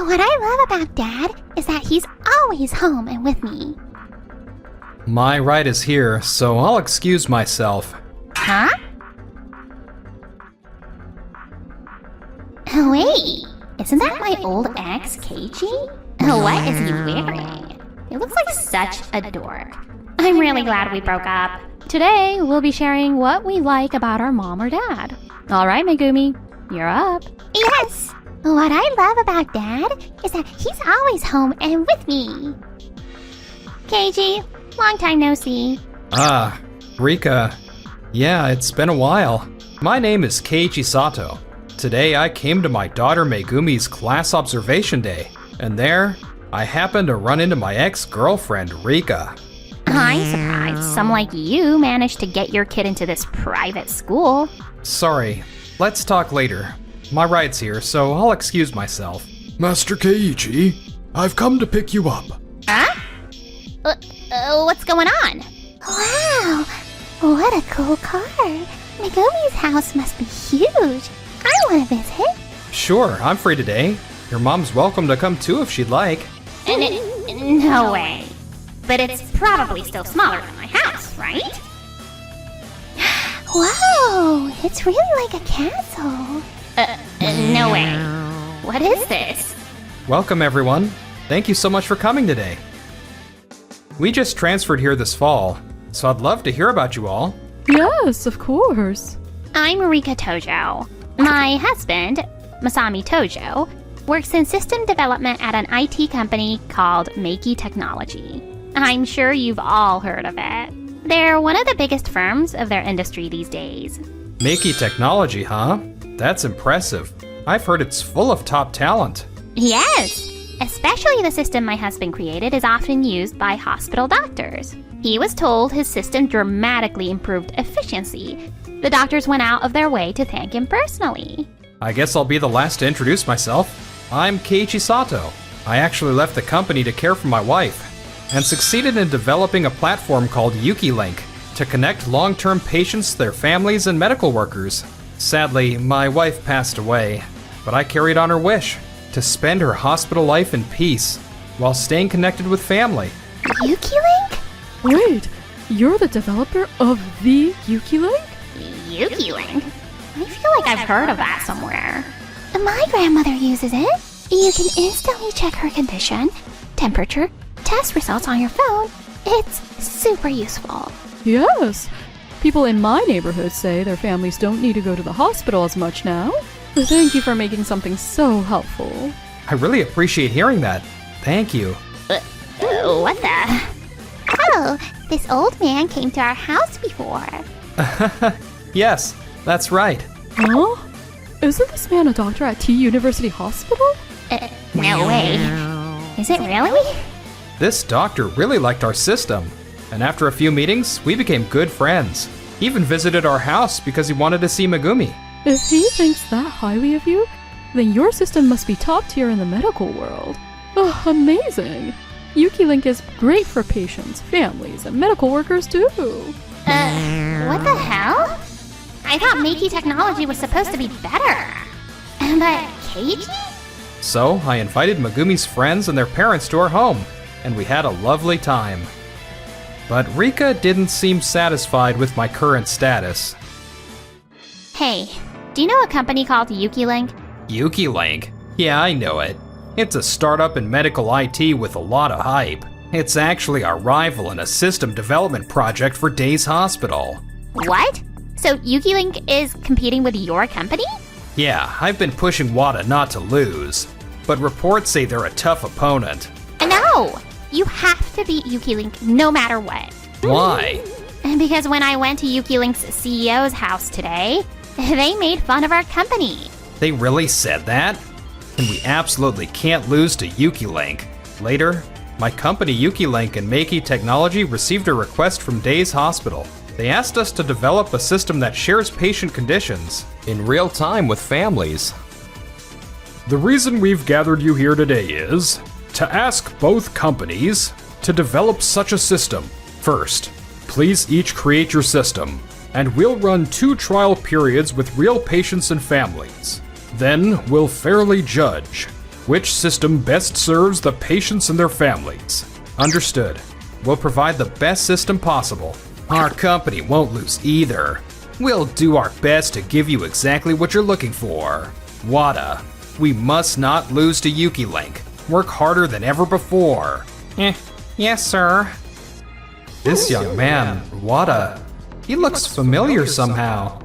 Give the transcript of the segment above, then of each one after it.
What I love about Dad is that he's always home and with me. My ride is here, so I'll excuse myself. Huh? Oh, wait. Isn't that my old ex, Keiji? What is he wearing? He looks like such a dork. I'm really glad we broke up. Today, we'll be sharing what we like about our mom or dad. All right, Megumi, you're up. Yes! What I love about Dad is that he's always home and with me. Keiji, long time no see. Ah, Rika. Yeah, it's been a while. My name is Keiji Sato. Today I came to my daughter Megumi's class observation day, and there I happened to run into my ex-girlfriend Rika. I'm surprised some like you managed to get your kid into this private school. Sorry, let's talk later. My ride's here, so I'll excuse myself. Master Keiichi, I've come to pick you up. Huh? What's going on? Wow, what a cool car. Megumi's house must be huge. I want to visit. Sure, I'm free today. Your mom's welcome to come too if she'd like. No way. But it's probably still smaller than my house, right? Whoa, it's really like a castle. No way. What is this? Welcome everyone. Thank you so much for coming today. We just transferred here this fall, so I'd love to hear about you all. Yes, of course. I'm Rika Tojo. My husband, Masami Tojo, works in system development at an IT company called Meiki Technology. I'm sure you've all heard of it. They're one of the biggest firms of their industry these days. Meiki Technology, huh? That's impressive. I've heard it's full of top talent. Yes, especially the system my husband created is often used by hospital doctors. He was told his system dramatically improved efficiency. The doctors went out of their way to thank him personally. I guess I'll be the last to introduce myself. I'm Keiichi Sato. I actually left the company to care for my wife and succeeded in developing a platform called YukiLink to connect long-term patients, their families, and medical workers. Sadly, my wife passed away, but I carried on her wish to spend her hospital life in peace while staying connected with family. YukiLink? Wait, you're the developer of the YukiLink? YukiLink? I feel like I've heard of that somewhere. My grandmother uses it. You can instantly check her condition, temperature, test results on your phone. It's super useful. Yes. People in my neighborhood say their families don't need to go to the hospital as much now. Thank you for making something so helpful. I really appreciate hearing that. Thank you. What the? Oh, this old man came to our house before. Yes, that's right. Huh? Isn't this man a doctor at T University Hospital? No way. Is it really? This doctor really liked our system, and after a few meetings, we became good friends. He even visited our house because he wanted to see Megumi. If he thinks that highly of you, then your system must be top tier in the medical world. Oh, amazing! YukiLink is great for patients, families, and medical workers too. What the hell? I thought Meiki Technology was supposed to be better. But Keiji? So I invited Megumi's friends and their parents to our home, and we had a lovely time. But Rika didn't seem satisfied with my current status. Hey, do you know a company called YukiLink? YukiLink? Yeah, I know it. It's a startup in medical IT with a lot of hype. It's actually our rival in a system development project for Days Hospital. What? So YukiLink is competing with your company? Yeah, I've been pushing WADA not to lose, but reports say they're a tough opponent. No! You have to beat YukiLink no matter what. Why? Because when I went to YukiLink's CEO's house today, they made fun of our company. They really said that? And we absolutely can't lose to YukiLink. Later, my company YukiLink and Meiki Technology received a request from Days Hospital. They asked us to develop a system that shares patient conditions in real time with families. The reason we've gathered you here today is to ask both companies to develop such a system. First, please each create your system, and we'll run 2 trial periods with real patients and families. Then we'll fairly judge. Which system best serves the patients and their families? Understood. We'll provide the best system possible. Our company won't lose either. We'll do our best to give you exactly what you're looking for. Wada, we must not lose to YukiLink. Work harder than ever before. Yes, sir. This young man, Wada, he looks familiar somehow.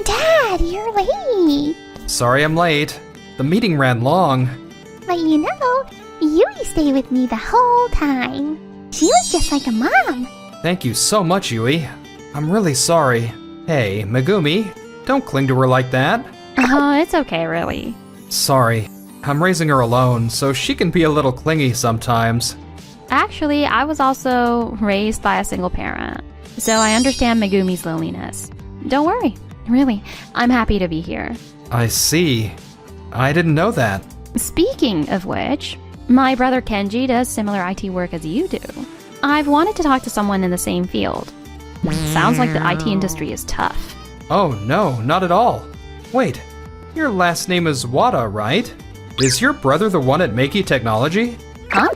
Dad, you're late. Sorry I'm late. The meeting ran long. But you know, Yui stayed with me the whole time. She was just like a mom. Thank you so much, Yui. I'm really sorry. Hey, Megumi, don't cling to her like that. Oh, it's okay, really. Sorry. I'm raising her alone, so she can be a little clingy sometimes. Actually, I was also raised by a single parent, so I understand Megumi's loneliness. Don't worry, really, I'm happy to be here. I see. I didn't know that. Speaking of which, my brother Kenji does similar IT work as you do. I've wanted to talk to someone in the same field. Sounds like the IT industry is tough. Oh no, not at all. Wait, your last name is Wada, right? Is your brother the one at Meiki Technology? Huh?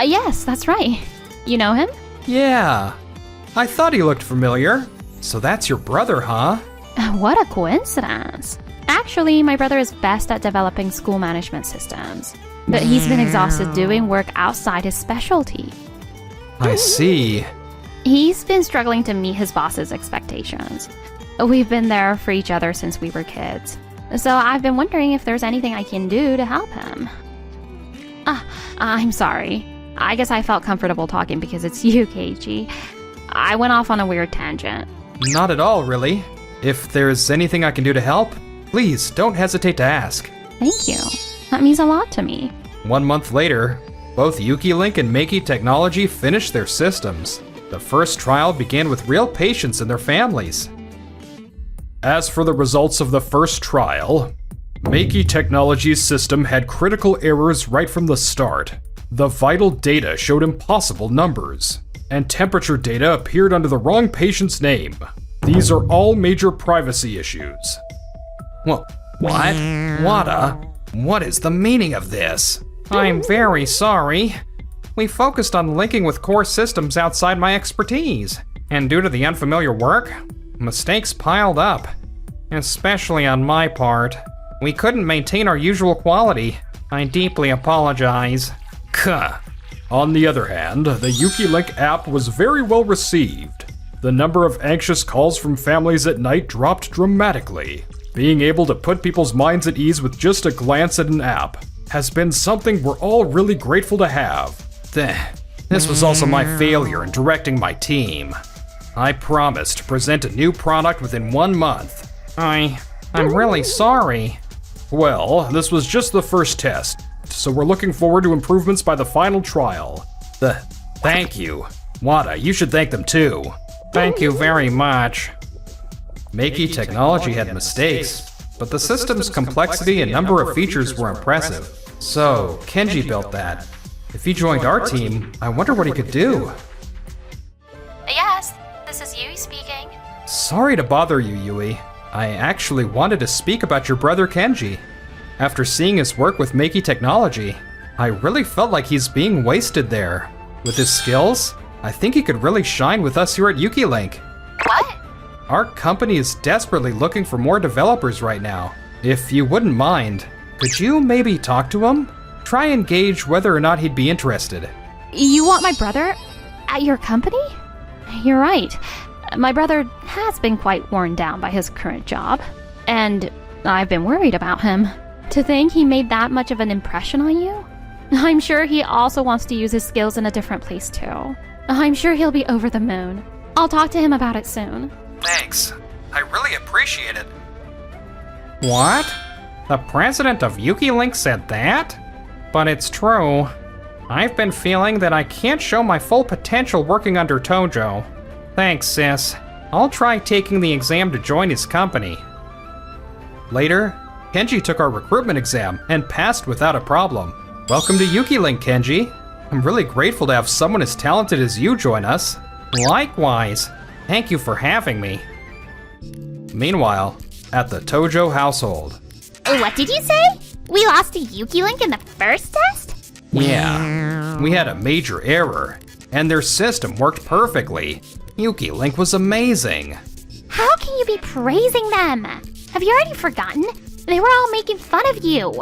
Yes, that's right. You know him? Yeah. I thought he looked familiar. So that's your brother, huh? What a coincidence. Actually, my brother is best at developing school management systems, but he's been exhausted doing work outside his specialty. I see. He's been struggling to meet his boss's expectations. We've been there for each other since we were kids, so I've been wondering if there's anything I can do to help him. I'm sorry. I guess I felt comfortable talking because it's you, Keiichi. I went off on a weird tangent. Not at all, really. If there's anything I can do to help, please don't hesitate to ask. Thank you. That means a lot to me. 1 month later, both YukiLink and Meiki Technology finished their systems. The first trial began with real patients and their families. As for the results of the first trial, Meiki Technology's system had critical errors right from the start. The vital data showed impossible numbers, and temperature data appeared under the wrong patient's name. These are all major privacy issues. What? Wada? What is the meaning of this? I'm very sorry. We focused on linking with core systems outside my expertise, and due to the unfamiliar work, mistakes piled up, especially on my part. We couldn't maintain our usual quality. I deeply apologize. Kuh. On the other hand, the YukiLink app was very well received. The number of anxious calls from families at night dropped dramatically. Being able to put people's minds at ease with just a glance at an app has been something we're all really grateful to have. This was also my failure in directing my team. I promised to present a new product within 1 month. I'm really sorry. Well, this was just the first test, so we're looking forward to improvements by the final trial. Thank you. Wada, you should thank them too. Thank you very much. Meiki Technology had mistakes, but the system's complexity and number of features were impressive. So, Kenji built that. If he joined our team, I wonder what he could do. Yes, this is Yui speaking. Sorry to bother you, Yui. I actually wanted to speak about your brother Kenji. After seeing his work with Meiki Technology, I really felt like he's being wasted there. With his skills, I think he could really shine with us here at YukiLink. What? Our company is desperately looking for more developers right now. If you wouldn't mind, could you maybe talk to him? Try and gauge whether or not he'd be interested. You want my brother at your company? You're right. My brother has been quite worn down by his current job, and I've been worried about him. To think he made that much of an impression on you? I'm sure he also wants to use his skills in a different place too. I'm sure he'll be over the moon. I'll talk to him about it soon. Thanks. I really appreciate it. What? The president of YukiLink said that? But it's true. I've been feeling that I can't show my full potential working under Tojo. Thanks, sis. I'll try taking the exam to join his company. Later, Kenji took our recruitment exam and passed without a problem. Welcome to YukiLink, Kenji. I'm really grateful to have someone as talented as you join us. Likewise. Thank you for having me. Meanwhile, at the Tojo household. What did you say? We lost to YukiLink in the first test? Yeah, we had a major error, and their system worked perfectly. YukiLink was amazing. How can you be praising them? Have you already forgotten? They were all making fun of you.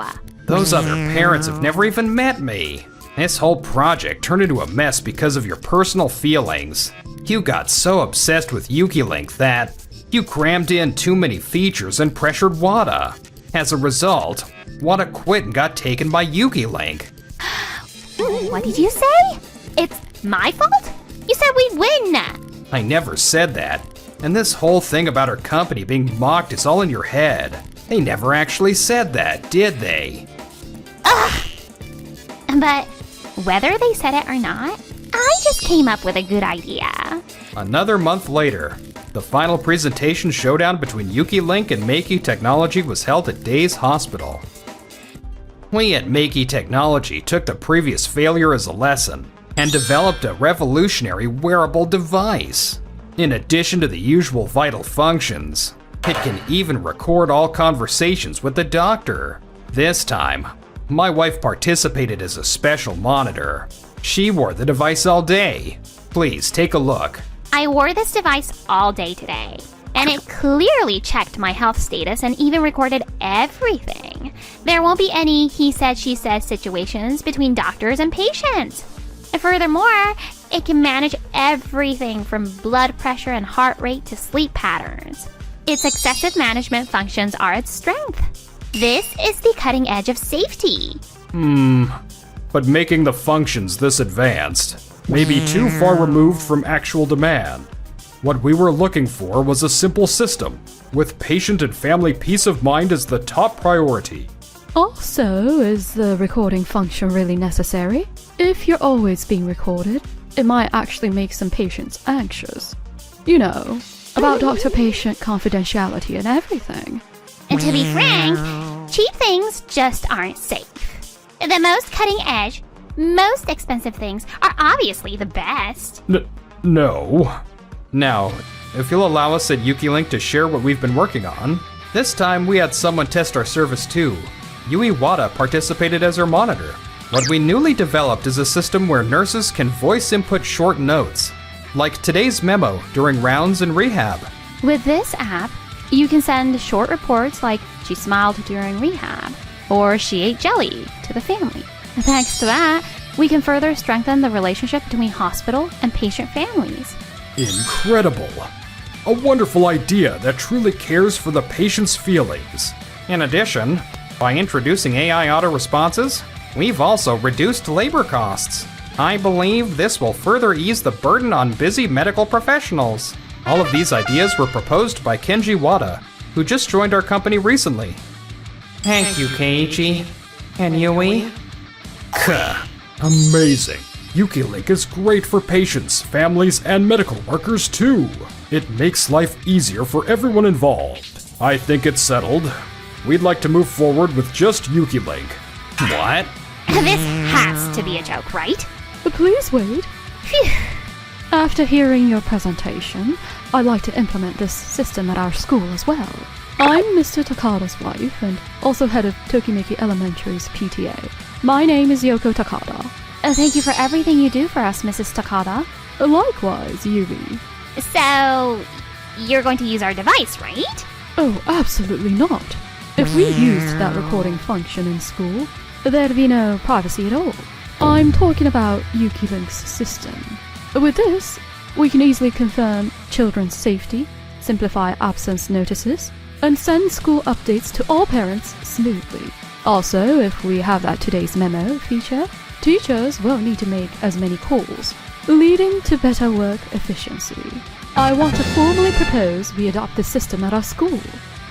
Those other parents have never even met me. This whole project turned into a mess because of your personal feelings. You got so obsessed with YukiLink that you crammed in too many features and pressured Wada. As a result, Wada quit and got taken by YukiLink. What did you say? It's my fault? You said we'd win. I never said that. And this whole thing about our company being mocked is all in your head. They never actually said that, did they? Ugh. But whether they said it or not, I just came up with a good idea. Another month later, the final presentation showdown between YukiLink and Meiki Technology was held at Days Hospital. We at Meiki Technology took the previous failure as a lesson and developed a revolutionary wearable device. In addition to the usual vital functions, it can even record all conversations with the doctor. This time, my wife participated as a special monitor. She wore the device all day. Please take a look. I wore this device all day today, and it clearly checked my health status and even recorded everything. There won't be any he said, she said situations between doctors and patients. Furthermore, it can manage everything from blood pressure and heart rate to sleep patterns. Its excessive management functions are its strength. This is the cutting edge of safety. But making the functions this advanced may be too far removed from actual demand. What we were looking for was a simple system, with patient and family peace of mind as the top priority. Also, is the recording function really necessary? If you're always being recorded, it might actually make some patients anxious. You know, about doctor-patient confidentiality and everything. And to be frank, cheap things just aren't safe. The most cutting edge, most expensive things are obviously the best. No. Now, if you'll allow us at YukiLink to share what we've been working on, this time we had someone test our service too. Yui Wada participated as our monitor. What we newly developed is a system where nurses can voice input short notes, like today's memo during rounds in rehab. With this app, you can send short reports like she smiled during rehab or she ate jelly to the family. Thanks to that, we can further strengthen the relationship between hospital and patient families. Incredible. A wonderful idea that truly cares for the patient's feelings. In addition, by introducing AI auto responses, we've also reduced labor costs. I believe this will further ease the burden on busy medical professionals. All of these ideas were proposed by Kenji Wada, who just joined our company recently. Thank you, Keiichi. And Yui? Amazing. YukiLink is great for patients, families, and medical workers too. It makes life easier for everyone involved. I think it's settled. We'd like to move forward with just YukiLink. What? This has to be a joke, right? Please wait. Phew. After hearing your presentation, I'd like to implement this system at our school as well. I'm Mr. Takada's wife and also head of Tokimeki Elementary's PTA. My name is Yoko Takada. Thank you for everything you do for us, Mrs. Takada. Likewise, Yui. So, you're going to use our device, right? Oh, absolutely not. If we used that recording function in school, there'd be no privacy at all. I'm talking about YukiLink's system. With this, we can easily confirm children's safety, simplify absence notices, and send school updates to all parents smoothly. Also, if we have that today's memo feature, teachers won't need to make as many calls, leading to better work efficiency. I want to formally propose we adopt this system at our school.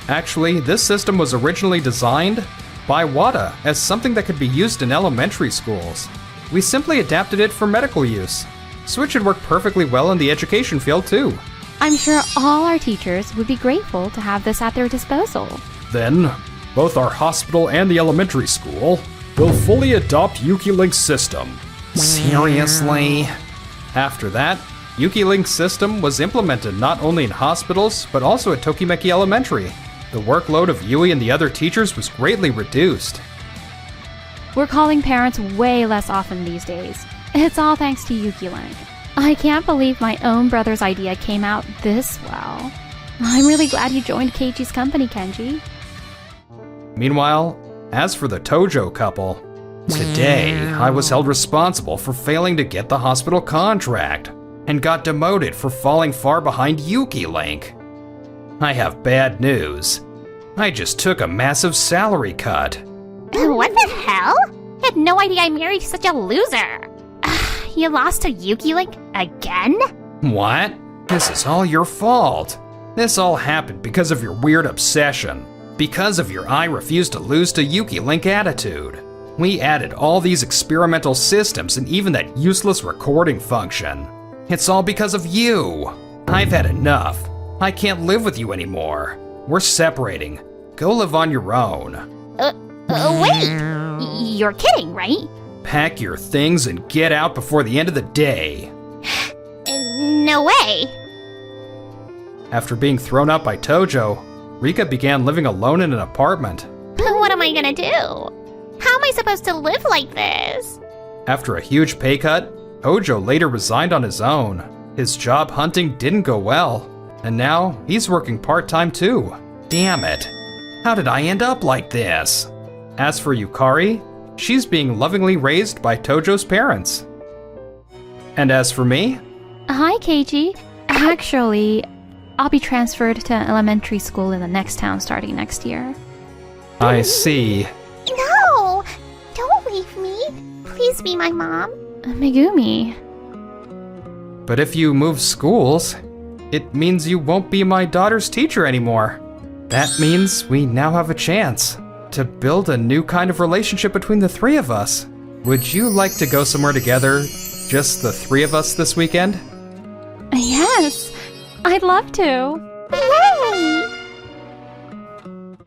Actually, this system was originally designed by Wada as something that could be used in elementary schools. We simply adapted it for medical use, so it should work perfectly well in the education field too. I'm sure all our teachers would be grateful to have this at their disposal. Then, both our hospital and the elementary school will fully adopt YukiLink's system. Seriously? After that, YukiLink's system was implemented not only in hospitals, but also at Tokimeki Elementary. The workload of Yui and the other teachers was greatly reduced. We're calling parents way less often these days. It's all thanks to Yuki Link. I can't believe my own brother's idea came out this well. I'm really glad you joined Keiichi's company, Kenji. Meanwhile, as for the Tojo couple, today I was held responsible for failing to get the hospital contract and got demoted for falling far behind Yuki Link. I have bad news. I just took a massive salary cut. What the hell? I had no idea I married such a loser. You lost to Yuki Link again? What? This is all your fault. This all happened because of your weird obsession. Because of your I refuse to lose to Yuki Link attitude. We added all these experimental systems and even that useless recording function. It's all because of you. I've had enough. I can't live with you anymore. We're separating. Go live on your own. Wait! You're kidding, right? Pack your things and get out before the end of the day. No way! After being thrown out by Tojo, Rika began living alone in an apartment. What am I gonna do? How am I supposed to live like this? After a huge pay cut, Tojo later resigned on his own. His job hunting didn't go well, and now he's working part-time too. Damn it. How did I end up like this? As for Yukari, she's being lovingly raised by Tojo's parents. And as for me? Hi, Keiichi. Actually, I'll be transferred to elementary school in the next town starting next year. I see. No! Don't leave me. Please be my mom. Megumi. But if you move schools, it means you won't be my daughter's teacher anymore. That means we now have a chance to build a new kind of relationship between the three of us. Would you like to go somewhere together, just the three of us this weekend? Yes, I'd love to. Yay!